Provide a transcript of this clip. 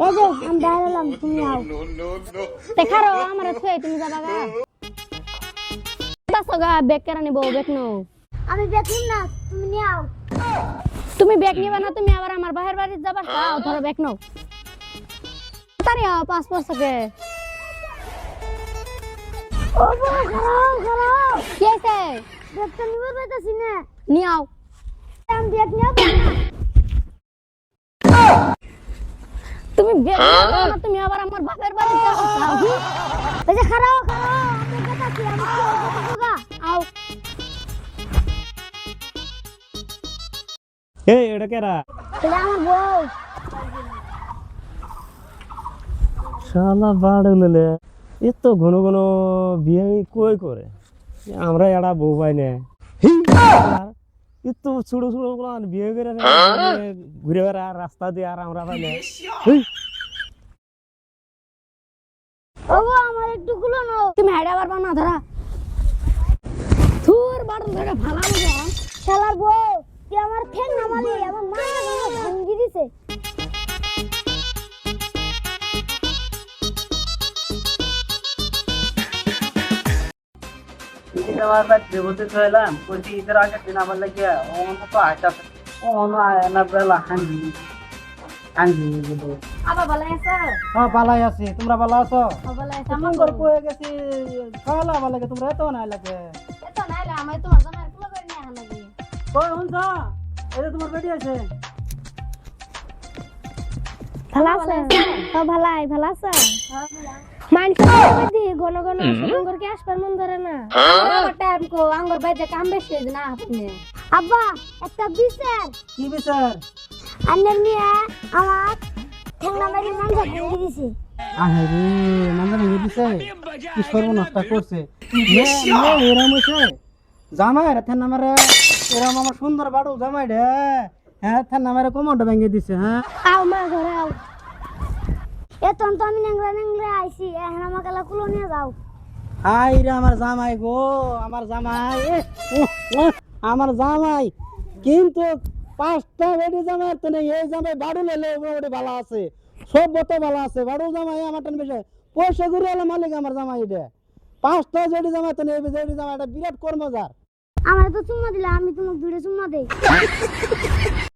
এই যে আমি দাঁড়ালাম, তুমি আও। দেখারো আমার ছুঁয়ে তুমি যাবা গা। তাসো গা ব্যাগ কেন নিব, ব্যাগ নাও। আমি ব্যাগ নিব না, তুমি নিয়ে আও। তুমি ব্যাগ নিবা না, তুমি আবার আমার বাহির বাড়ি যাবা, যাও ধরো ব্যাগ নাও। তাড়াতাড়ি আও, পাসপোর্ট সকে। ও বাবা, খারাপ খারাপ। কি হইছে? ব্যাগটা নিব পাইতাছি না। নিয়ে আও। আমি ব্যাগ নিয়ে আও। তুমি ব্যাগ নিয়ে আও না, তুমি আবার আমার বাপের বাড়ি যাও। এই যে খারাপ খারাপ, আমি দেখাচ্ছি, আমি কথা আও। এই এটা কেরা? এটা আমার বউ। শালা বাড়লে এত ঘন ঘন বিয়ে কই করে, আমরা এরা বউ পাই না। এত ছোট ছোট বিয়ে করে ঘুরে বেড়া রাস্তা দিয়ে, আর আমরা পাই না। ও গো, আমার একটু গুলো নাও। তুমি হাইডা পারবা না, ধরা থুর বাড়ন ধরে ভালো না। শালার বউ, তুই আমার ঠ্যাং নামালি, আমার মা আমাকে ভাঙ্গি দিছে। আমার বাদ দেবতে কইলাম কইছি ঈদের আগের দিন আমার লাগিয়া ও মনে তো আইতা ও মনে হয় না বেলা হাঙ্গি হাঙ্গি বলে। আবা ভালো আছে? হ্যাঁ ভালো আছি, তোমরা ভালো আছো? ভালো আছে। কেমন করে কয়ে গেছি খাওয়ালা ভালো লাগে, তোমরা এত না লাগে এত নাইলে আমি তোমার জামাই কুলো করে নিয়ে আনা লাগি। কই হুনছ এই যে তোমার বেটি আছে। ভালো আছে? হ্যাঁ ভালাই, ভালো আছে? হ্যাঁ ভালো। মাইন্ড দি ঘন ঘন সুন্দর কি আসবার মন ধরে না। আমার টাইম কো আঙ্গুর বাইতে কাম বেশি না আপনি। আব্বা একটা বিচার। কি বিচার? আন্নের মিয়া আমার ঠ্যাংনা মারি মাংসা ভেঙে দিছে। আরে রে মানদা ভেঙে দিছে, কি সর্বনাশটা করছে। এরম হইছে জামাই রে থান আমারে, এরম আমার সুন্দর বাড়ু জামাই রে, হ্যাঁ থান আমারে কোমরটা ভেঙে দিছে। হ্যাঁ আও মা ঘরে আও। এতন তো আমি নেংরা নেংরা আইছি, এখন আমাকে কুলো নিয়ে যাও। হাই রে আমার জামাই গো, আমার জামাই আমার জামাই কিন্তু পাঁচটা বেডি জামাই তো নেই। এই জামাই বাড়ু লেলে মোটামুটি ভালো আছে, সব বতো ভালো আছে। বাড়ু জামাই আমার টান বেশি পয়সা ঘুরে এলো মালিক আমার জামাই। এটা পাঁচটা বেডি জামাই তো নেই, বেডি জামাই এটা বিরাট কর্মজার। আমার তো চুম্মা দিলা, আমি তোমাকে দুইটা চুম্মা দেই।